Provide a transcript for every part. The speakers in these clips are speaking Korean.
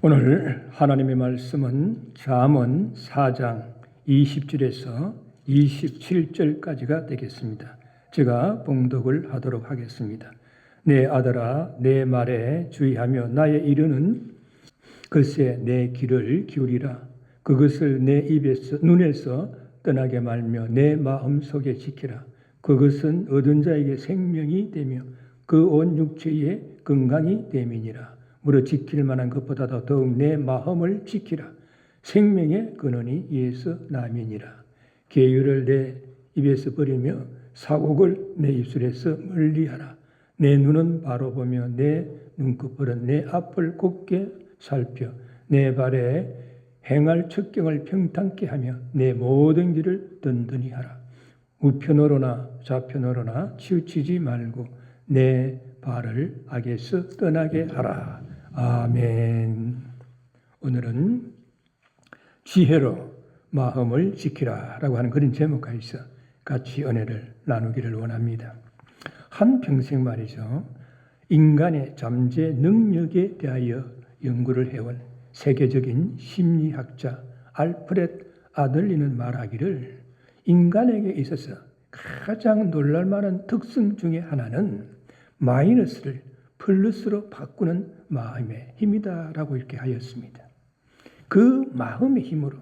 오늘 하나님의 말씀은 잠언 4장 20절에서 27절까지가 되겠습니다. 제가 봉독을 하도록 하겠습니다. 내 아들아, 내 말에 주의하며 나의 이르는 글쎄 내 귀를 기울이라. 그것을 내 눈에서 떠나게 말며 내 마음속에 지키라. 그것은 얻은 자에게 생명이 되며 그 온 육체에 건강이 됨이니라. 무릇 지킬 만한 것보다도 더욱 내 마음을 지키라. 생명의 근원이 이에서 남이니라. 계율을 내 입에서 버리며 사곡을 내 입술에서 멀리하라. 내 눈은 바로 보며 내 눈꺼풀은 내 앞을 곱게 살펴 내 발에 행할 척경을 평탄케 하며 내 모든 길을 든든히 하라. 우편으로나 좌편으로나 치우치지 말고 내 발을 악에서 떠나게 하라. 아멘. 오늘은 지혜로 마음을 지키라 라고 하는 그런 제목하에서 같이 은혜를 나누기를 원합니다. 한평생 말이죠. 인간의 잠재 능력에 대하여 연구를 해온 세계적인 심리학자 알프렛 아들리는 말하기를 인간에게 있어서 가장 놀랄만한 특성 중에 하나는 마이너스를 플러스로 바꾸는 마음의 힘이다라고 이렇게 하였습니다. 그 마음의 힘으로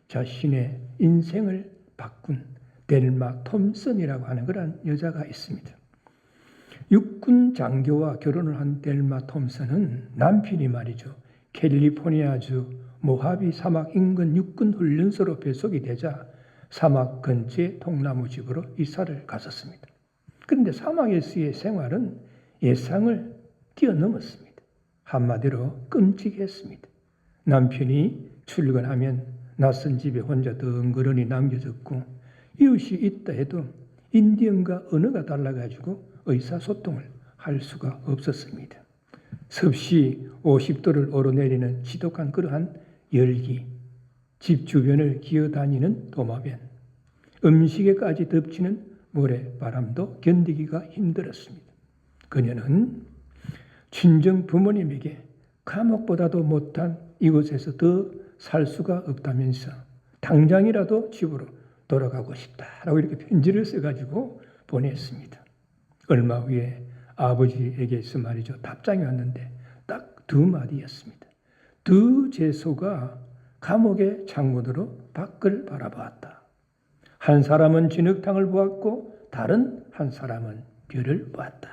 자신의 인생을 바꾼 델마 톰슨이라고 하는 그런 여자가 있습니다. 육군 장교와 결혼을 한 델마 톰슨은 남편이 말이죠. 캘리포니아주 모하비 사막 인근 육군 훈련소로 배속이 되자 사막 근처의 통나무 집으로 이사를 갔었습니다. 그런데 사막에서의 생활은 예상을 뛰어넘었습니다. 한마디로 끔찍했습니다. 남편이 출근하면 낯선 집에 혼자 덩그러니 남겨졌고 이웃이 있다 해도 인디언과 언어가 달라가지고 의사소통을 할 수가 없었습니다. 섭씨 50도를 오르내리는 지독한 그러한 열기, 집 주변을 기어다니는 도마뱀, 음식에까지 덮치는 모래바람도 견디기가 힘들었습니다. 그녀는 친정 부모님에게 감옥보다도 못한 이곳에서 더 살 수가 없다면서 당장이라도 집으로 돌아가고 싶다라고 이렇게 편지를 써가지고 보냈습니다. 얼마 후에 아버지에게서 말이죠. 답장이 왔는데 딱 두 마디였습니다. 두 제소가 감옥의 창문으로 밖을 바라보았다. 한 사람은 진흙탕을 보았고 다른 한 사람은 별을 보았다.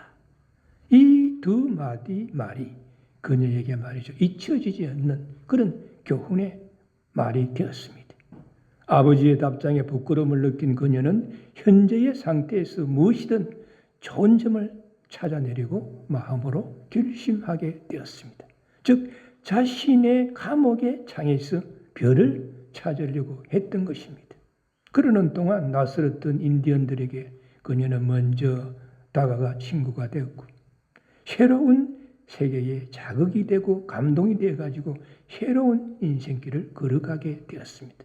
이 두 마디 말이 그녀에게 말이죠. 잊혀지지 않는 그런 교훈의 말이 되었습니다. 아버지의 답장에 부끄러움을 느낀 그녀는 현재의 상태에서 무엇이든 좋은 점을 찾아내려고 마음으로 결심하게 되었습니다. 즉 자신의 감옥의 창에서 별을 찾으려고 했던 것입니다. 그러는 동안 낯설었던 인디언들에게 그녀는 먼저 다가가 친구가 되었고 새로운 세계에 자극이 되고 감동이 되어가지고 새로운 인생길을 걸어가게 되었습니다.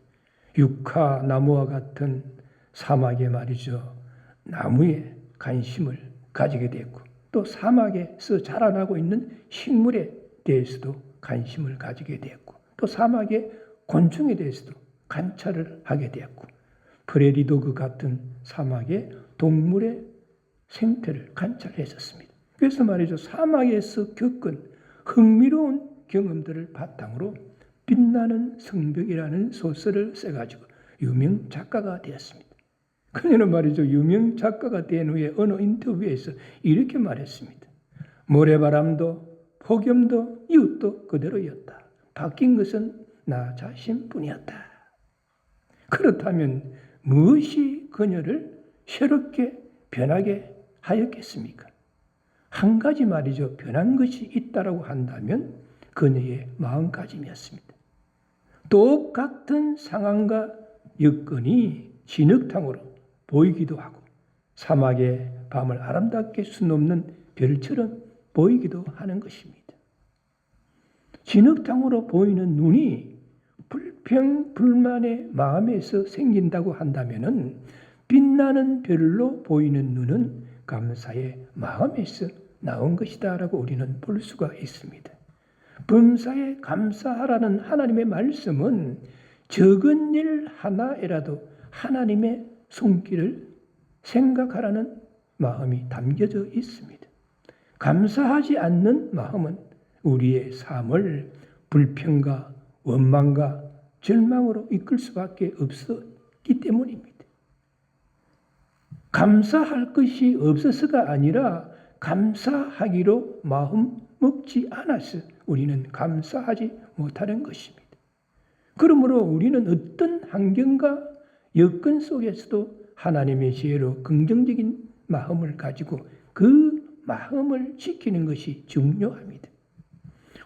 유카 나무와 같은 사막에 말이죠. 나무에 관심을 가지게 됐고 또 사막에서 자라나고 있는 식물에 대해서도 관심을 가지게 되었고 또 사막의 곤충에 대해서도 관찰을 하게 되었고 프레리도그 같은 사막의 동물의 생태를 관찰했었습니다. 그래서 말이죠. 사막에서 겪은 흥미로운 경험들을 바탕으로 빛나는 성벽이라는 소설을 써가지고 유명 작가가 되었습니다. 그녀는 말이죠. 유명 작가가 된 후에 어느 인터뷰에서 이렇게 말했습니다. 모래바람도 폭염도 이웃도 그대로였다. 바뀐 것은 나 자신뿐이었다. 그렇다면 무엇이 그녀를 새롭게 변하게 하였겠습니까? 한 가지 말이죠. 변한 것이 있다라고 한다면 그녀의 마음가짐이었습니다. 똑같은 상황과 여건이 진흙탕으로 보이기도 하고 사막의 밤을 아름답게 수놓는 별처럼 보이기도 하는 것입니다. 진흙탕으로 보이는 눈이 불평불만의 마음에서 생긴다고 한다면 빛나는 별로 보이는 눈은 감사의 마음에서 나온 것이다라고 우리는 볼 수가 있습니다. 범사에 감사하라는 하나님의 말씀은 적은 일 하나에라도 하나님의 손길을 생각하라는 마음이 담겨져 있습니다. 감사하지 않는 마음은 우리의 삶을 불평과 원망과 절망으로 이끌 수밖에 없었기 때문입니다. 감사할 것이 없어서가 아니라 감사하기로 마음 먹지 않아서 우리는 감사하지 못하는 것입니다. 그러므로 우리는 어떤 환경과 여건 속에서도 하나님의 지혜로 긍정적인 마음을 가지고 그 마음을 지키는 것이 중요합니다.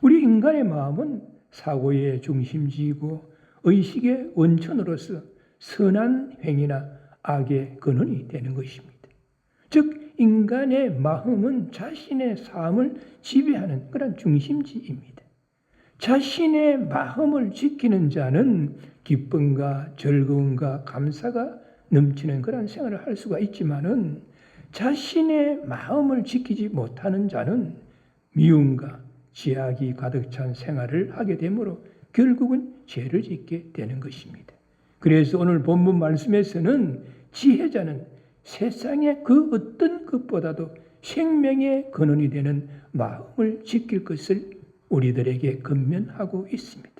우리 인간의 마음은 사고의 중심지이고 의식의 원천으로서 선한 행위나 악의 근원이 되는 것입니다. 즉 인간의 마음은 자신의 삶을 지배하는 그런 중심지입니다. 자신의 마음을 지키는 자는 기쁨과 즐거움과 감사가 넘치는 그런 생활을 할 수가 있지만은 자신의 마음을 지키지 못하는 자는 미움과 죄악이 가득 찬 생활을 하게 되므로 결국은 죄를 짓게 되는 것입니다. 그래서 오늘 본문 말씀에서는 지혜자는 세상의 그 어떤 것보다도 생명의 근원이 되는 마음을 지킬 것을 우리들에게 권면하고 있습니다.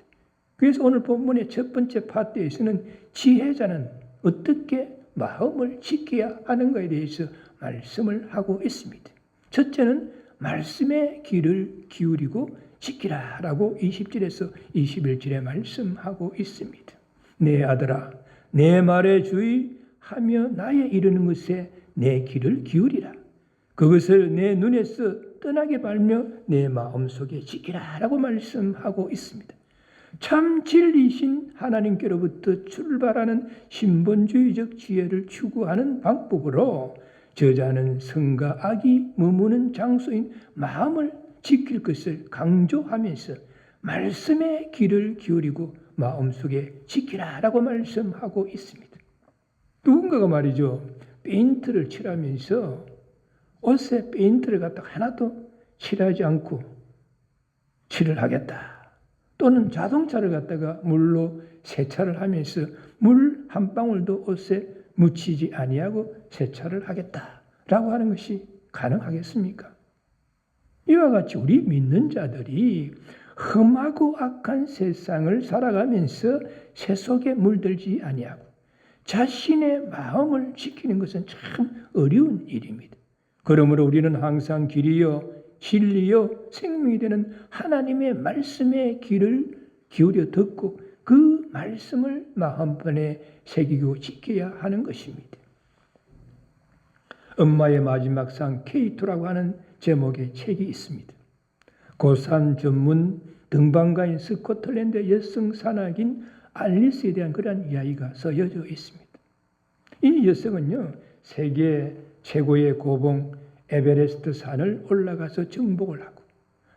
그래서 오늘 본문의 첫 번째 파트에서는 지혜자는 어떻게 마음을 지켜야 하는가에 대해서 말씀을 하고 있습니다. 첫째는 말씀의 귀를 기울이고 지키라라고 20절에서 21절에 말씀하고 있습니다. 내 아들아 내 말에 주의하며 나의 이르는 것에 내 귀를 기울이라. 그것을 내 눈에서 떠나게 말며 내 마음속에 지키라라고 말씀하고 있습니다. 참 진리신 하나님께로부터 출발하는 신본주의적 지혜를 추구하는 방법으로 저자는 성과 악이 머무는 장소인 마음을 지킬 것을 강조하면서 말씀의 귀를 기울이고 마음속에 지키라라고 말씀하고 있습니다. 누군가가 말이죠. 페인트를 칠하면서 옷에 페인트를 갖다가 하나도 칠하지 않고 칠을 하겠다. 또는 자동차를 갖다가 물로 세차를 하면서 물 한 방울도 옷에 묻히지 아니하고 세차를 하겠다라고 하는 것이 가능하겠습니까? 이와 같이 우리 믿는 자들이 험하고 악한 세상을 살아가면서 세속에 물들지 아니하고 자신의 마음을 지키는 것은 참 어려운 일입니다. 그러므로 우리는 항상 길이요 진리요 생명이 되는 하나님의 말씀에 귀를 기울여 듣고 그 말씀을 마음판에 새기고 지켜야 하는 것입니다. 엄마의 마지막 상 K2라고 하는 제목의 책이 있습니다. 고산 전문 등반가인 스코틀랜드 여성 산악인 알리스에 대한 그러한 이야기가 써여져 있습니다. 이 여성은요, 세계 최고의 고봉 에베레스트 산을 올라가서 정복을 하고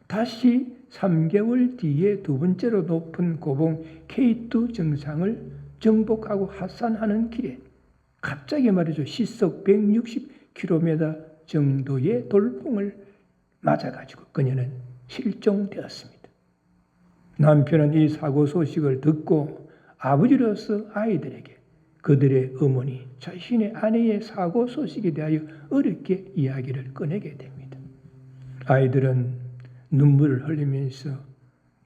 다시 3개월 뒤에 두 번째로 높은 고봉 K2 정상을 정복하고 하산하는 길에 갑자기 말이죠. 시속 160km 정도의 돌풍을 맞아가지고 그녀는 실종되었습니다. 남편은 이 사고 소식을 듣고 아버지로서 아이들에게 그들의 어머니, 자신의 아내의 사고 소식에 대하여 어렵게 이야기를 꺼내게 됩니다. 아이들은 눈물을 흘리면서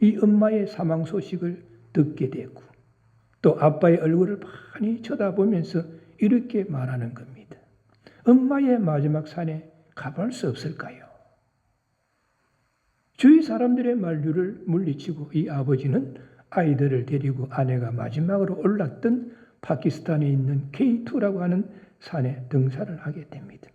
이 엄마의 사망 소식을 듣게 되고 또 아빠의 얼굴을 많이 쳐다보면서 이렇게 말하는 겁니다. 엄마의 마지막 산에 가볼 수 없을까요? 주위 사람들의 만류를 물리치고 이 아버지는 아이들을 데리고 아내가 마지막으로 올랐던 파키스탄에 있는 K2라고 하는 산에 등산을 하게 됩니다.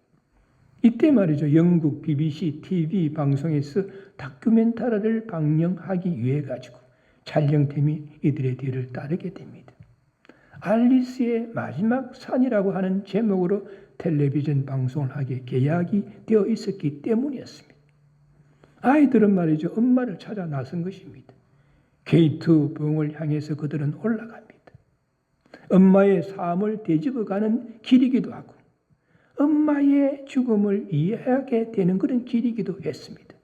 이때 말이죠. 영국 BBC TV 방송에서 다큐멘터리를 방영하기 위해 가지고 촬영팀이 이들의 뒤를 따르게 됩니다. 알리스의 마지막 산이라고 하는 제목으로 텔레비전 방송을 하게 계약이 되어 있었기 때문이었습니다. 아이들은 말이죠. 엄마를 찾아 나선 것입니다. K2 봉을 향해서 그들은 올라갑니다. 엄마의 삶을 되짚어가는 길이기도 하고 엄마의 죽음을 이해하게 되는 그런 길이기도 했습니다.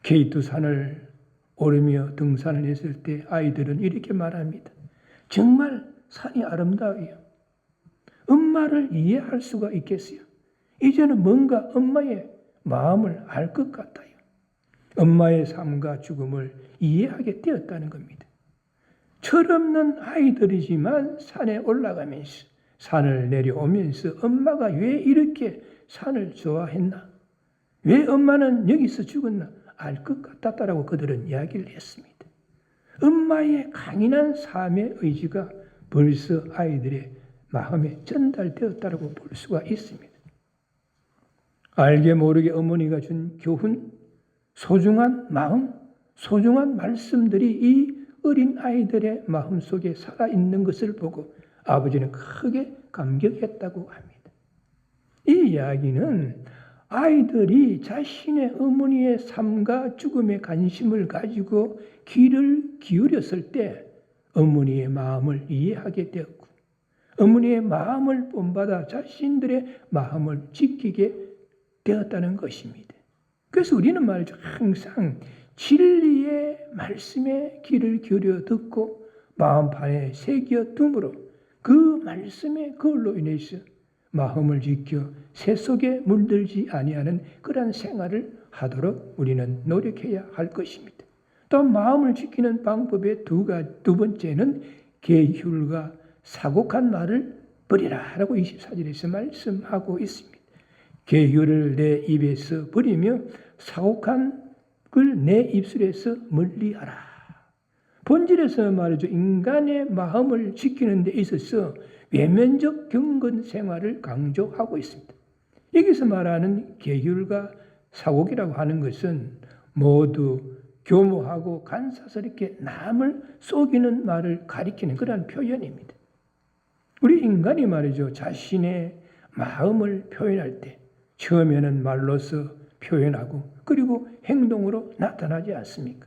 K2 산을 오르며 등산을 했을 때 아이들은 이렇게 말합니다. 정말 산이 아름다워요. 엄마를 이해할 수가 있겠어요. 이제는 뭔가 엄마의 마음을 알 것 같아요. 엄마의 삶과 죽음을 이해하게 되었다는 겁니다. 철없는 아이들이지만 산에 올라가면서 산을 내려오면서 엄마가 왜 이렇게 산을 좋아했나? 왜 엄마는 여기서 죽었나? 알 것 같았다라고 그들은 이야기를 했습니다. 엄마의 강인한 삶의 의지가 벌써 아이들의 마음에 전달되었다고 볼 수가 있습니다. 알게 모르게 어머니가 준 교훈, 소중한 마음, 소중한 말씀들이 이 어린 아이들의 마음속에 살아있는 것을 보고 아버지는 크게 감격했다고 합니다. 이 이야기는 아이들이 자신의 어머니의 삶과 죽음에 관심을 가지고 귀를 기울였을 때 어머니의 마음을 이해하게 되었고 어머니의 마음을 본받아 자신들의 마음을 지키게 되었다는 것입니다. 그래서 우리는 말이죠. 항상 진리의 말씀에 귀를 기울여 듣고 마음판에 새겨 둠으로 그 말씀의 그걸로 인해서 마음을 지켜 새 속에 물들지 아니하는 그러한 생활을 하도록 우리는 노력해야 할 것입니다. 또 마음을 지키는 방법의 두 번째는 계율과 사곡한 말을 버리라라고 24절에서 말씀하고 있습니다. 계율을 내 입에서 버리며 사곡한 걸 내 입술에서 멀리하라. 본질에서 말이죠. 인간의 마음을 지키는 데 있어서 외면적 경건 생활을 강조하고 있습니다. 여기서 말하는 계율과 사곡이라고 하는 것은 모두 교모하고 간사스럽게 남을 속이는 말을 가리키는 그러한 표현입니다. 우리 인간이 말이죠. 자신의 마음을 표현할 때 처음에는 말로서 표현하고 그리고 행동으로 나타나지 않습니까?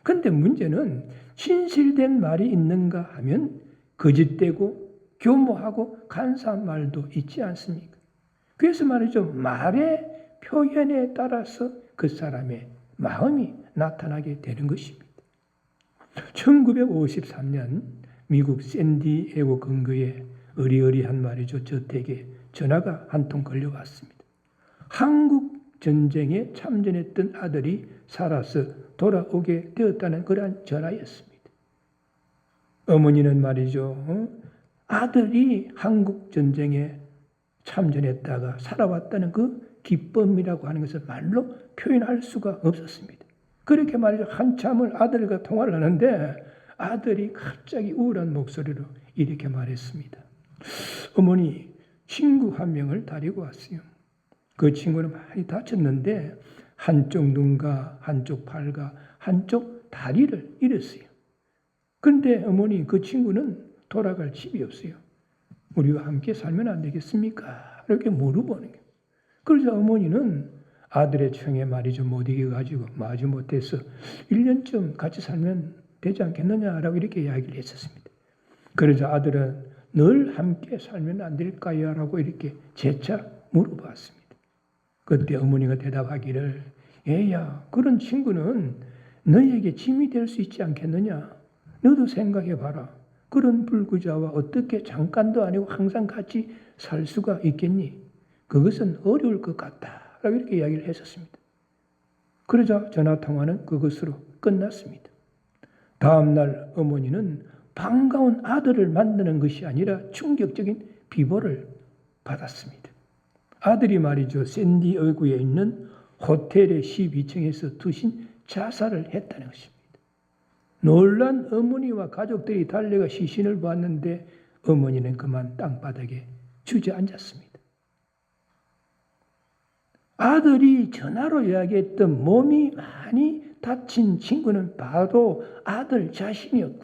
그런데 문제는 진실된 말이 있는가 하면 거짓되고 교모하고 간사한 말도 있지 않습니까? 그래서 말이죠. 말의 표현에 따라서 그 사람의 마음이 나타나게 되는 것입니다. 1953년 미국 샌디에고 근교에 어리어리한 말이죠. 저택에 전화가 한 통 걸려왔습니다. 한국 전쟁에 참전했던 아들이 살아서 돌아오게 되었다는 그러한 전화였습니다. 어머니는 말이죠. 아들이 한국 전쟁에 참전했다가 살아왔다는 그 기쁨이라고 하는 것을 말로 표현할 수가 없었습니다. 그렇게 말이죠. 한참을 아들과 통화를 하는데 아들이 갑자기 우울한 목소리로 이렇게 말했습니다. 어머니, 친구 한 명을 데리고 왔어요. 그 친구는 많이 다쳤는데 한쪽 눈과 한쪽 팔과 한쪽 다리를 잃었어요. 그런데 어머니, 그 친구는 돌아갈 집이 없어요. 우리와 함께 살면 안 되겠습니까? 이렇게 물어보는 거예요. 그래서 어머니는 아들의 청에 말이죠. 못 이겨가지고 마주 못해서 1년쯤 같이 살면 되지 않겠느냐라고 이렇게 이야기를 했었습니다. 그래서 아들은 늘 함께 살면 안 될까요? 라고 이렇게 재차 물어봤습니다. 그때 어머니가 대답하기를 얘야, 그런 친구는 너에게 짐이 될 수 있지 않겠느냐? 너도 생각해봐라. 그런 불구자와 어떻게 잠깐도 아니고 항상 같이 살 수가 있겠니? 그것은 어려울 것 같다. 라고 이렇게 이야기를 했었습니다. 그러자 전화통화는 그것으로 끝났습니다. 다음날 어머니는 반가운 아들을 만나는 것이 아니라 충격적인 비보를 받았습니다. 아들이 말이죠. 샌디에고에 있는 호텔의 12층에서 투신 자살을 했다는 것입니다. 놀란 어머니와 가족들이 달려가 시신을 보았는데 어머니는 그만 땅바닥에 주저앉았습니다. 아들이 전화로 이야기했던 몸이 많이 다친 친구는 바로 아들 자신이었고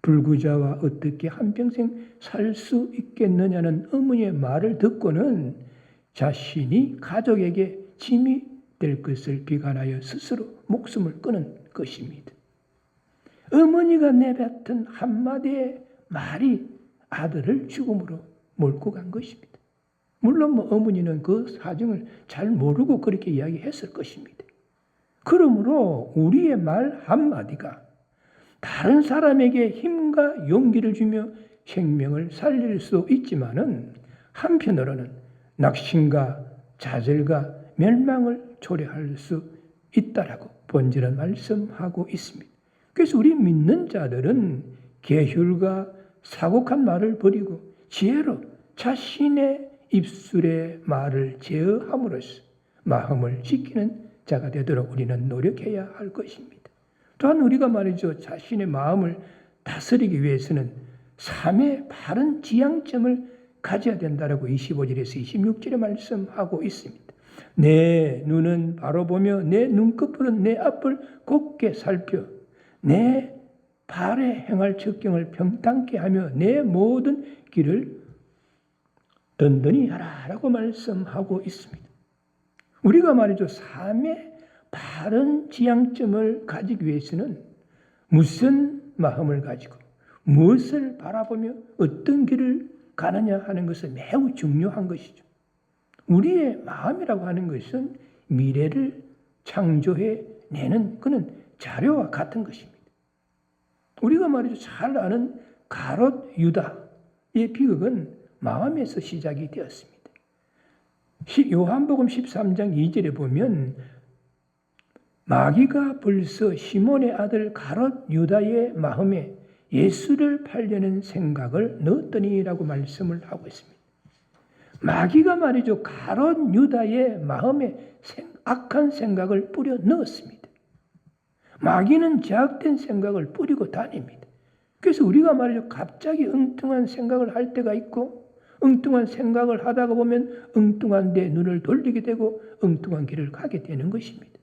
불구자와 어떻게 한평생 살 수 있겠느냐는 어머니의 말을 듣고는 자신이 가족에게 짐이 될 것을 비관하여 스스로 목숨을 끊은 것입니다. 어머니가 내뱉은 한마디의 말이 아들을 죽음으로 몰고 간 것입니다. 물론 어머니는 그 사정을 잘 모르고 그렇게 이야기했을 것입니다. 그러므로 우리의 말 한마디가 다른 사람에게 힘과 용기를 주며 생명을 살릴 수 있지만은 한편으로는 낙심과 좌절과 멸망을 초래할 수 있다라고 본질은 말씀하고 있습니다. 그래서 우리 믿는 자들은 계율과 사곡한 말을 버리고 지혜로 자신의 입술의 말을 제어함으로써 마음을 지키는 자가 되도록 우리는 노력해야 할 것입니다. 또한 우리가 말이죠, 자신의 마음을 다스리기 위해서는 삶의 바른 지향점을 가져야 된다라고 25절에서 26절에 말씀하고 있습니다. 내 눈은 바로 보며 내 눈꺼풀은 내 앞을 곱게 살펴 내 발에 행할 적경을 평탄케 하며 내 모든 길을 든든히 하라라고 말씀하고 있습니다. 우리가 말이죠, 삶의 바른 지향점을 가지기 위해서는 무슨 마음을 가지고 무엇을 바라보며 어떤 길을 가느냐 하는 것은 매우 중요한 것이죠. 우리의 마음이라고 하는 것은 미래를 창조해 내는 그는 자료와 같은 것입니다. 우리가 말이죠, 잘 아는 가롯 유다의 비극은 마음에서 시작이 되었습니다. 요한복음 13장 2절에 보면 마귀가 벌써 시몬의 아들 가롯 유다의 마음에 예수를 팔려는 생각을 넣었더니라고 말씀을 하고 있습니다. 마귀가 말이죠, 가롯 유다의 마음에 악한 생각을 뿌려 넣었습니다. 마귀는 제약된 생각을 뿌리고 다닙니다. 그래서 우리가 말이죠, 갑자기 엉뚱한 생각을 할 때가 있고 엉뚱한 생각을 하다가 보면 엉뚱한 데 눈을 돌리게 되고 엉뚱한 길을 가게 되는 것입니다.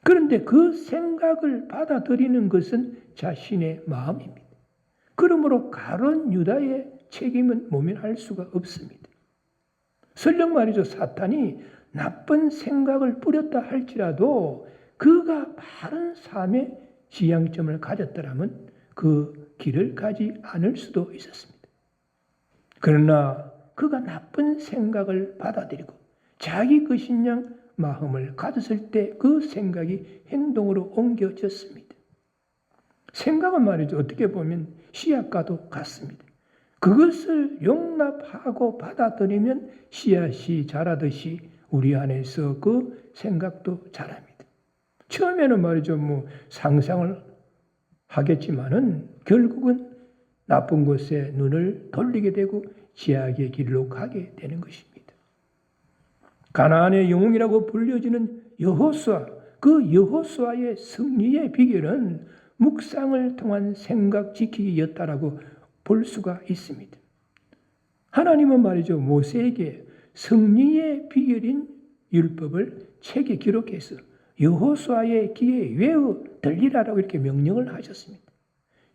그런데 그 생각을 받아들이는 것은 자신의 마음입니다. 그러므로 가롯 유다의 책임은 모면할 수가 없습니다. 설령 말이죠, 사탄이 나쁜 생각을 뿌렸다 할지라도 그가 바른 삶의 지향점을 가졌더라면 그 길을 가지 않을 수도 있었습니다. 그러나 그가 나쁜 생각을 받아들이고 자기 것인 양 마음을 가졌을 때 그 생각이 행동으로 옮겨졌습니다. 생각은 말이죠, 어떻게 보면 씨앗과도 같습니다. 그것을 용납하고 받아들이면 씨앗이 자라듯이 우리 안에서 그 생각도 자랍니다. 처음에는 말이죠, 상상을 하겠지만은 결국은 나쁜 곳에 눈을 돌리게 되고 지악의 길로 가게 되는 것입니다. 가나안의 영웅이라고 불려지는 여호수아, 그 여호수아의 승리의 비결은 묵상을 통한 생각 지키기였다라고 볼 수가 있습니다. 하나님은 말이죠, 모세에게 승리의 비결인 율법을 책에 기록해서 여호수아의 귀에 외워 들리라라고 이렇게 명령을 하셨습니다.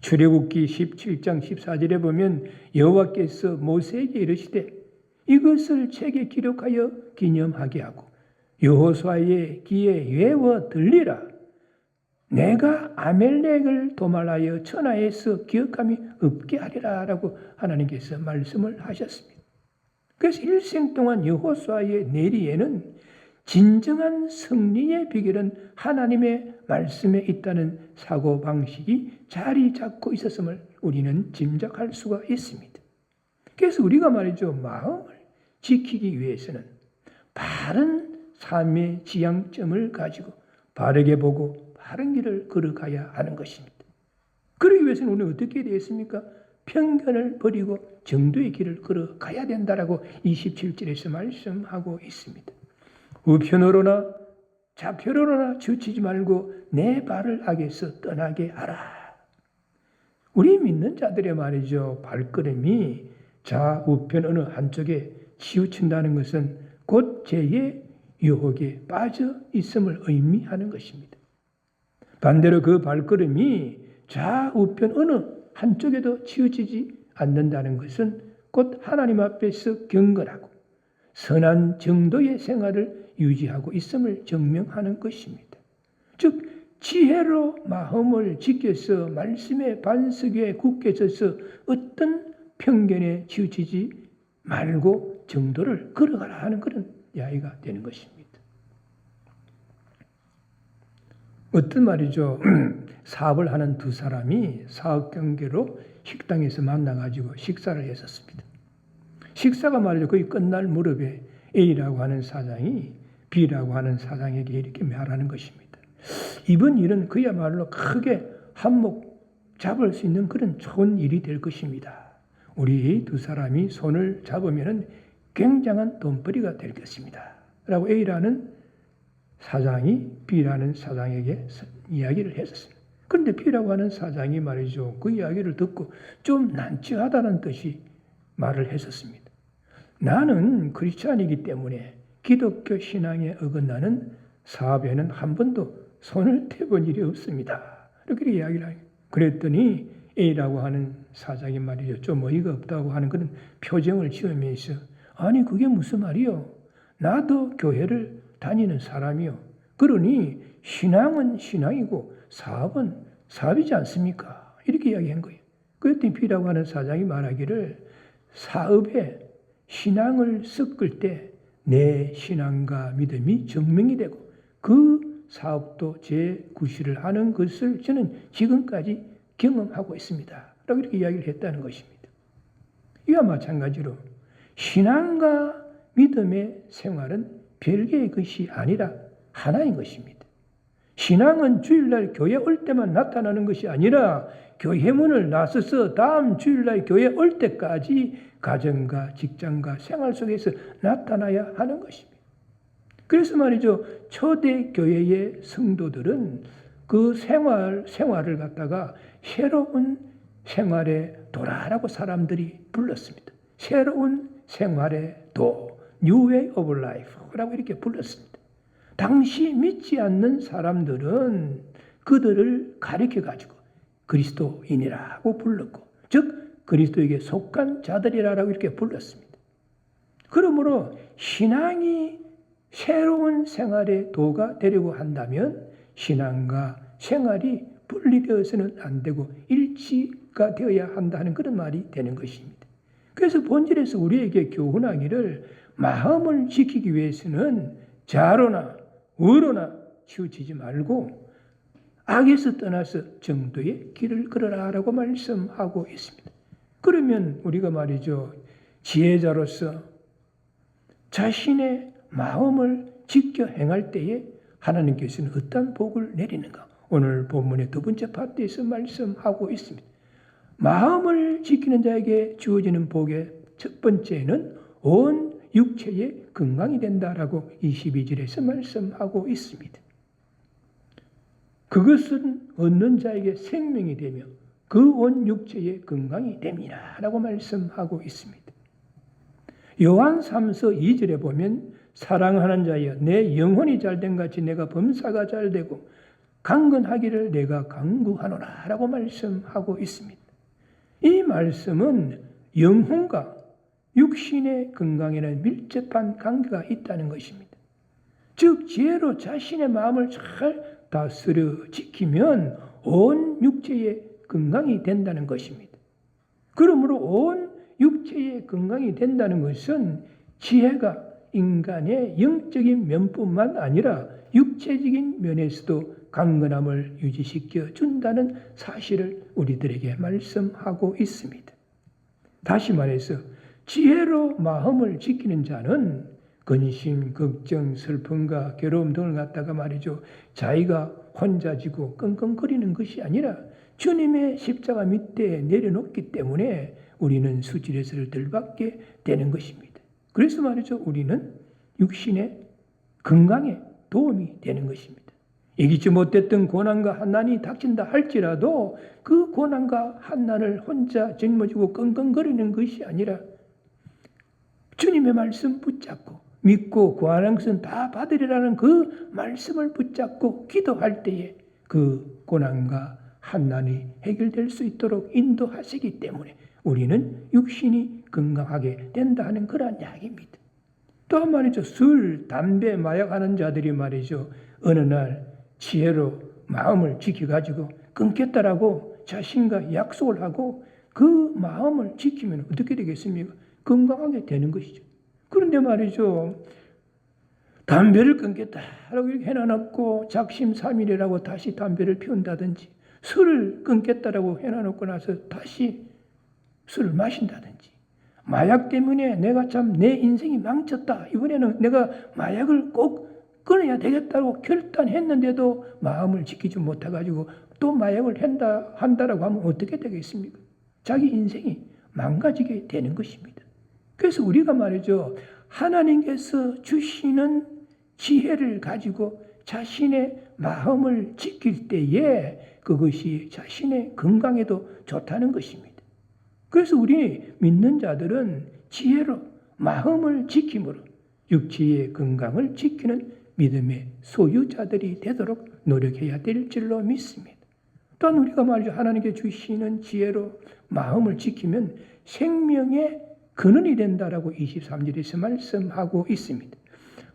출애굽기 17장 14절에 보면 여호와께서 모세에게 이르시되 이것을 책에 기록하여 기념하게 하고 여호수아의 귀에 외워 들리라. 내가 아멜렉을 도말하여 천하에서 기억함이 없게 하리라라고 하나님께서 말씀을 하셨습니다. 그래서 일생 동안 여호수아의 내리에는 진정한 승리의 비결은 하나님의 말씀에 있다는 사고방식이 자리 잡고 있었음을 우리는 짐작할 수가 있습니다. 그래서 우리가 말이죠, 마음을 지키기 위해서는 바른 삶의 지향점을 가지고 바르게 보고 바른 길을 걸어가야 하는 것입니다. 그러기 위해서는 우리는 어떻게 되었습니까? 편견을 버리고 정도의 길을 걸어가야 된다라고 27절에서 말씀하고 있습니다. 우편으로나 좌편으로나 치우치지 말고 내 발을 악에서 떠나게 하라. 우리 믿는 자들의 말이죠, 발걸음이 좌우편 어느 한쪽에 치우친다는 것은 곧 죄의 유혹에 빠져 있음을 의미하는 것입니다. 반대로 그 발걸음이 좌우편 어느 한쪽에도 치우치지 않는다는 것은 곧 하나님 앞에서 경건하고 선한 정도의 생활을 유지하고 있음을 증명하는 것입니다. 즉 지혜로 마음을 지켜서 말씀의 반석 위에 굳게 서서 어떤 편견에 치우치지 말고 정도를 걸어가라 하는 그런 이야기가 되는 것입니다. 어떤 말이죠. 사업을 하는 두 사람이 사업 관계로 식당에서 만나가지고 식사를 했었습니다. 식사가 말이죠. 거의 끝날 무렵에 A라고 하는 사장이 B라고 하는 사장에게 이렇게 말하는 것입니다. 이번 일은 그야말로 크게 한몫 잡을 수 있는 그런 좋은 일이 될 것입니다. 우리 두 사람이 손을 잡으면 굉장한 돈벌이가 될 것입니다. 라고 A라는 사장이 B라는 사장에게 이야기를 했었습니다. 그런데 B라고 하는 사장이 말이죠. 그 이야기를 듣고 좀 난처하다는 뜻이 말을 했었습니다. 나는 크리스찬이기 때문에 기독교 신앙에 어긋나는 사업에는 한 번도 손을 대본 일이 없습니다. 이렇게 이야기를 하요. 그랬더니 A라고 하는 사장이 말이죠. 좀 어이가 없다고 하는 그런 표정을 지으면서 아니 그게 무슨 말이요? 나도 교회를 다니는 사람이요. 그러니 신앙은 신앙이고 사업은 사업이지 않습니까? 이렇게 이야기한 거예요. 그랬더니 B라고 하는 사장이 말하기를 사업에 신앙을 섞을 때 내 신앙과 믿음이 증명이 되고 그 사업도 재구실을 하는 것을 저는 지금까지 경험하고 있습니다. 라고 이렇게 이야기를 했다는 것입니다. 이와 마찬가지로 신앙과 믿음의 생활은 별개의 것이 아니라 하나인 것입니다. 신앙은 주일날 교회 올 때만 나타나는 것이 아니라 교회 문을 나서서 다음 주일날 교회 올 때까지 가정과 직장과 생활 속에서 나타나야 하는 것입니다. 그래서 말이죠. 초대 교회의 성도들은 그 생활을 갖다가 새로운 생활의 도라라고 사람들이 불렀습니다. 새로운 생활의 도, New Way of Life라고 이렇게 불렀습니다. 당시 믿지 않는 사람들은 그들을 가리켜가지고 그리스도인이라고 불렀고, 즉 그리스도에게 속한 자들이라고 이렇게 불렀습니다. 그러므로 신앙이 새로운 생활의 도가 되려고 한다면 신앙과 생활이 분리되어서는 안 되고 일치가 되어야 한다는 그런 말이 되는 것입니다. 그래서 본질에서 우리에게 교훈하기를 마음을 지키기 위해서는 좌로나 우로나 치우치지 말고 악에서 떠나서 정도의 길을 걸어라라고 말씀하고 있습니다. 그러면 우리가 말이죠. 지혜자로서 자신의 마음을 지켜 행할 때에 하나님께서는 어떤 복을 내리는가? 오늘 본문의 두 번째 파트에서 말씀하고 있습니다. 마음을 지키는 자에게 주어지는 복의 첫 번째는 온 육체의 건강이 된다라고 22절에서 말씀하고 있습니다. 그것은 얻는 자에게 생명이 되며 그 온 육체의 건강이 됩니다. 라고 말씀하고 있습니다. 요한 3서 2절에 보면 사랑하는 자여 내 영혼이 잘된 같이 내가 범사가 잘되고 강건하기를 내가 간구하노라 라고 말씀하고 있습니다. 이 말씀은 영혼과 육신의 건강에는 밀접한 관계가 있다는 것입니다. 즉 지혜로 자신의 마음을 잘 다스려 지키면 온 육체의 건강이 된다는 것입니다. 그러므로 온 육체의 건강이 된다는 것은 지혜가 인간의 영적인 면뿐만 아니라 육체적인 면에서도 강건함을 유지시켜 준다는 사실을 우리들에게 말씀하고 있습니다. 다시 말해서 지혜로 마음을 지키는 자는 근심, 걱정, 슬픔과 괴로움 등을 갖다가 말이죠. 자기가 혼자 지고 끙끙거리는 것이 아니라 주님의 십자가 밑에 내려놓기 때문에 우리는 수질에서를 덜 받게 되는 것입니다. 그래서 말이죠. 우리는 육신의 건강에 도움이 되는 것입니다. 이기지 못했던 고난과 환난이 닥친다 할지라도 그 고난과 환난을 혼자 짊어지고 끙끙거리는 것이 아니라 주님의 말씀 붙잡고 믿고 구하는 것은 다 받으리라는 그 말씀을 붙잡고 기도할 때에 그 고난과 환난이 해결될 수 있도록 인도하시기 때문에 우리는 육신이 건강하게 된다는 그런 이야기입니다. 또 한 말이죠. 술, 담배, 마약하는 자들이 말이죠. 어느 날 지혜로 마음을 지켜가지고 끊겠다라고 자신과 약속을 하고 그 마음을 지키면 어떻게 되겠습니까? 건강하게 되는 것이죠. 그런데 말이죠. 담배를 끊겠다라고 이렇게 해놔놓고 작심삼일이라고 다시 담배를 피운다든지, 술을 끊겠다라고 해놔놓고 나서 다시 술을 마신다든지, 마약 때문에 내가 참 내 인생이 망쳤다, 이번에는 내가 마약을 꼭 끊어야 되겠다고 결단했는데도 마음을 지키지 못해가지고 또 마약을 한다라고 하면 어떻게 되겠습니까? 자기 인생이 망가지게 되는 것입니다. 그래서 우리가 말이죠, 하나님께서 주시는 지혜를 가지고 자신의 마음을 지킬 때에 그것이 자신의 건강에도 좋다는 것입니다. 그래서 우리 믿는 자들은 지혜로 마음을 지킴으로 육체의 건강을 지키는 믿음의 소유자들이 되도록 노력해야 될 줄로 믿습니다. 또한 우리가 말이죠, 하나님께 주시는 지혜로 마음을 지키면 생명의 근원이 된다라고 23절에서 말씀하고 있습니다.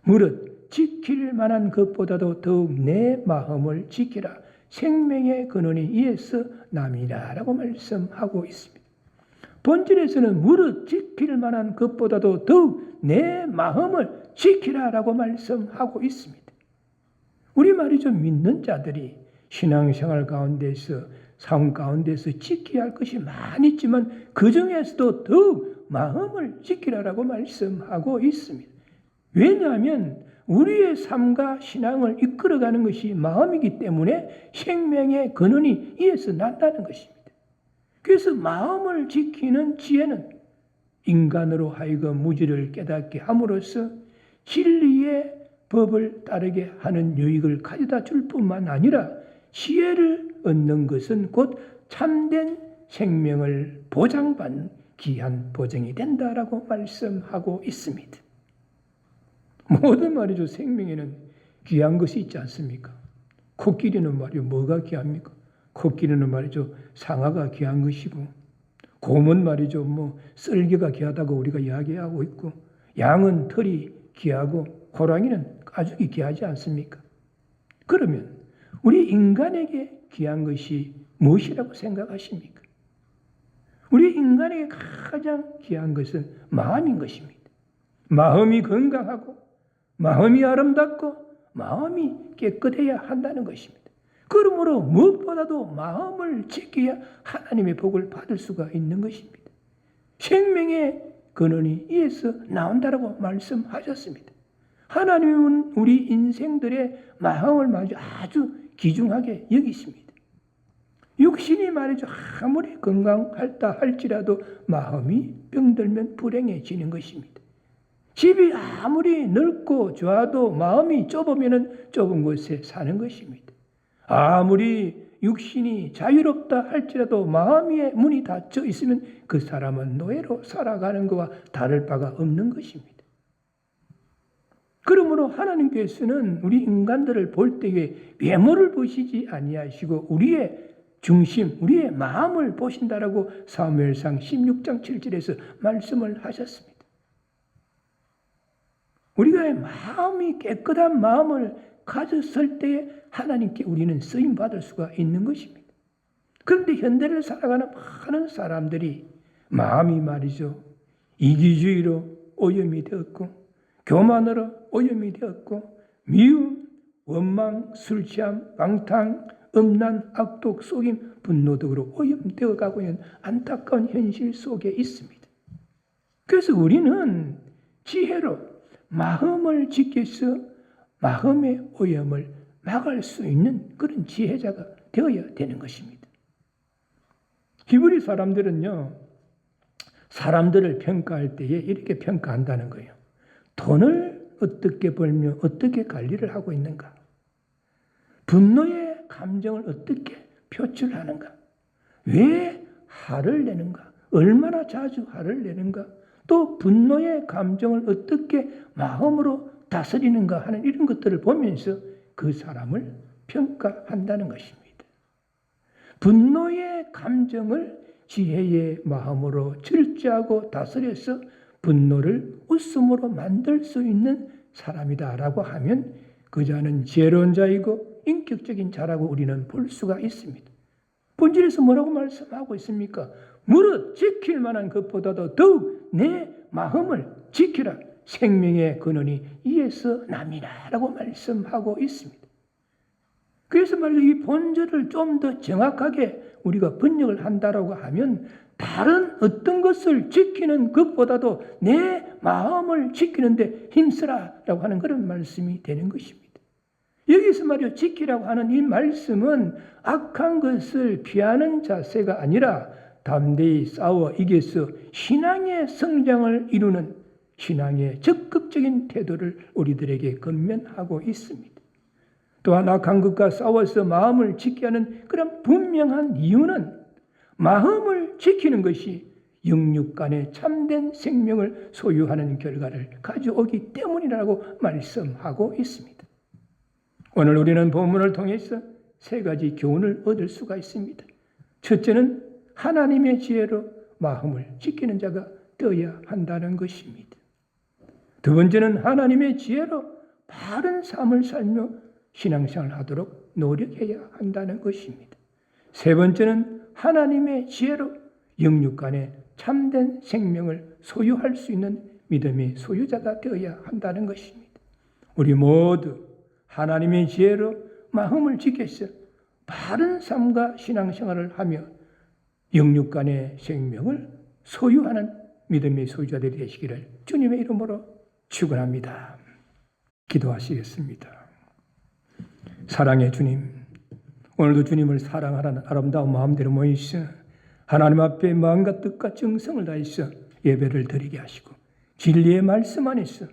무릇 지킬 만한 것보다도 더욱 내 마음을 지키라. 생명의 근원이 이에서 남이라 라고 말씀하고 있습니다. 본질에서는 무릇 지킬 만한 것보다도 더욱 내 마음을 지키라 라고 말씀하고 있습니다. 우리 말이죠, 믿는 자들이 신앙생활 가운데서, 삶 가운데서 지켜야 할 것이 많이 있지만 그 중에서도 더욱 마음을 지키라라고 말씀하고 있습니다. 왜냐하면 우리의 삶과 신앙을 이끌어가는 것이 마음이기 때문에 생명의 근원이 이에서 난다는 것입니다. 그래서 마음을 지키는 지혜는 인간으로 하여금 무지를 깨닫게 함으로써 진리의 법을 따르게 하는 유익을 가져다 줄 뿐만 아니라 지혜를 얻는 것은 곧 참된 생명을 보장받는 귀한 보증이 된다라고 말씀하고 있습니다. 모든 말이죠, 생명에는 귀한 것이 있지 않습니까? 코끼리는 말이죠, 뭐가 귀합니까? 코끼리는 말이죠, 상아가 귀한 것이고, 곰은 말이죠, 썰개가 귀하다고 우리가 이야기하고 있고, 양은 털이 귀하고, 호랑이는 가죽이 귀하지 않습니까? 그러면 우리 인간에게 귀한 것이 무엇이라고 생각하십니까? 우리 인간에게 가장 귀한 것은 마음인 것입니다. 마음이 건강하고, 마음이 아름답고, 마음이 깨끗해야 한다는 것입니다. 그러므로 무엇보다도 마음을 지켜야 하나님의 복을 받을 수가 있는 것입니다. 생명의 근원이 이에서 나온다라고 말씀하셨습니다. 하나님은 우리 인생들의 마음을 아주 귀중하게 여기십니다. 육신이 말이죠, 아무리 건강하다 할지라도 마음이 병들면 불행해지는 것입니다. 집이 아무리 넓고 좋아도 마음이 좁으면 좁은 곳에 사는 것입니다. 아무리 육신이 자유롭다 할지라도 마음의 문이 닫혀 있으면 그 사람은 노예로 살아가는 것과 다를 바가 없는 것입니다. 그러므로 하나님께서는 우리 인간들을 볼 때에 외모를 보시지 아니하시고 우리의 중심, 우리의 마음을 보신다라고 사무엘상 16장 7절에서 말씀을 하셨습니다. 우리가 마음이 깨끗한 마음을 가졌을 때에 하나님께 우리는 쓰임받을 수가 있는 것입니다. 그런데 현대를 살아가는 많은 사람들이 마음이 말이죠, 이기주의로 오염이 되었고, 교만으로 오염이 되었고, 미움, 원망, 술 취함, 방탕, 음란, 악독, 속임, 분노 등으로 오염되어 가고 있는 안타까운 현실 속에 있습니다. 그래서 우리는 지혜로 마음을 지켜서 마음의 오염을 막을 수 있는 그런 지혜자가 되어야 되는 것입니다. 히브리 사람들은요, 사람들을 평가할 때에 이렇게 평가한다는 거예요. 돈을 어떻게 벌며 어떻게 관리를 하고 있는가? 분노의 감정을 어떻게 표출하는가? 왜 화를 내는가? 얼마나 자주 화를 내는가? 또 분노의 감정을 어떻게 마음으로 다스리는가 하는 이런 것들을 보면서 그 사람을 평가한다는 것입니다. 분노의 감정을 지혜의 마음으로 절제하고 다스려서 분노를 웃음으로 만들 수 있는 사람이다라고 하면 그 자는 지혜로운 자이고 인격적인 자라고 우리는 볼 수가 있습니다. 본질에서 뭐라고 말씀하고 있습니까? 무릇 지킬 만한 것보다도 더욱 내 마음을 지키라. 생명의 근원이 이에서 남이라라고 말씀하고 있습니다. 그래서 말이죠, 이 본절을 좀 더 정확하게 우리가 번역을 한다라고 하면 다른 어떤 것을 지키는 것보다도 내 마음을 지키는데 힘쓰라라고 하는 그런 말씀이 되는 것입니다. 여기서 말이요, 지키라고 하는 이 말씀은 악한 것을 피하는 자세가 아니라 담대히 싸워 이겨서 신앙의 성장을 이루는 신앙의 적극적인 태도를 우리들에게 권면하고 있습니다. 또한 악한 것과 싸워서 마음을 지켜야 하는 그런 분명한 이유는 마음을 지키는 것이 영육 간의 참된 생명을 소유하는 결과를 가져오기 때문이라고 말씀하고 있습니다. 오늘 우리는 본문을 통해서 세 가지 교훈을 얻을 수가 있습니다. 첫째는 하나님의 지혜로 마음을 지키는 자가 되어야 한다는 것입니다. 두 번째는 하나님의 지혜로 바른 삶을 살며 신앙생활을 하도록 노력해야 한다는 것입니다. 세 번째는 하나님의 지혜로 영육 간의 참된 생명을 소유할 수 있는 믿음의 소유자가 되어야 한다는 것입니다. 우리 모두 하나님의 지혜로 마음을 지켜서 바른 삶과 신앙생활을 하며 영육 간의 생명을 소유하는 믿음의 소유자들이 되시기를 주님의 이름으로 축원합니다. 기도하시겠습니다. 사랑의 주님, 오늘도 주님을 사랑하라는 아름다운 마음대로 모이시어 하나님 앞에 마음과 뜻과 정성을 다해서 예배를 드리게 하시고 진리의 말씀 안에서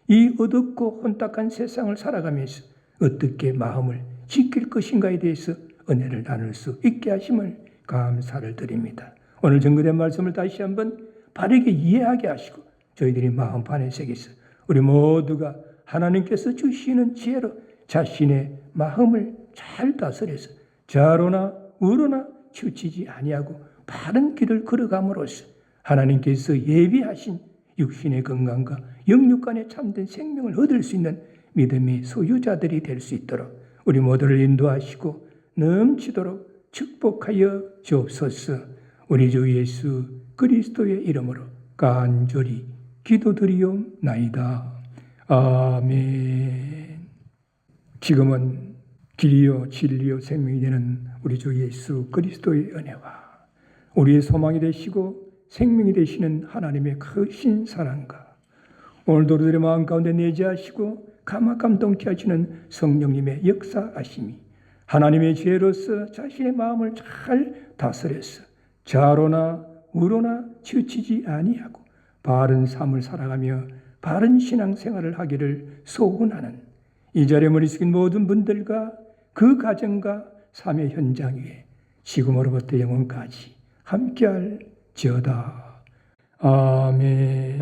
이 어둡고 혼탁한 세상을 살아가면서 어떻게 마음을 지킬 것인가에 대해서 은혜를 나눌 수 있게 하심을 감사를 드립니다. 오늘 증거된 말씀을 다시 한번 바르게 이해하게 하시고 저희들이 마음판에 새겨서 우리 모두가 하나님께서 주시는 지혜로 자신의 마음을 잘 다스려서 좌로나 우로나 치우치지 아니하고 바른 길을 걸어감으로써 하나님께서 예비하신 육신의 건강과 영육 간의 참된 생명을 얻을 수 있는 믿음의 소유자들이 될 수 있도록 우리 모두를 인도하시고 넘치도록 축복하여 주옵소서. 우리 주 예수 그리스도의 이름으로 간절히 기도드리옵나이다. 아멘. 지금은 길이요 진리요 생명이 되는 우리 주 예수 그리스도의 은혜와 우리의 소망이 되시고 생명이 되시는 하나님의 크신 사랑과 오늘도 우리들의 마음 가운데 내재하시고 감동케 하시는 성령님의 역사하심이 하나님의 지혜로서 자신의 마음을 잘 다스려서 좌로나 우로나 치우치지 아니하고 바른 삶을 살아가며 바른 신앙생활을 하기를 소원하는 이 자리에 머리 숙인 모든 분들과 그 가정과 삶의 현장 위에 지금으로부터 영원까지 함께할지어다. 아멘.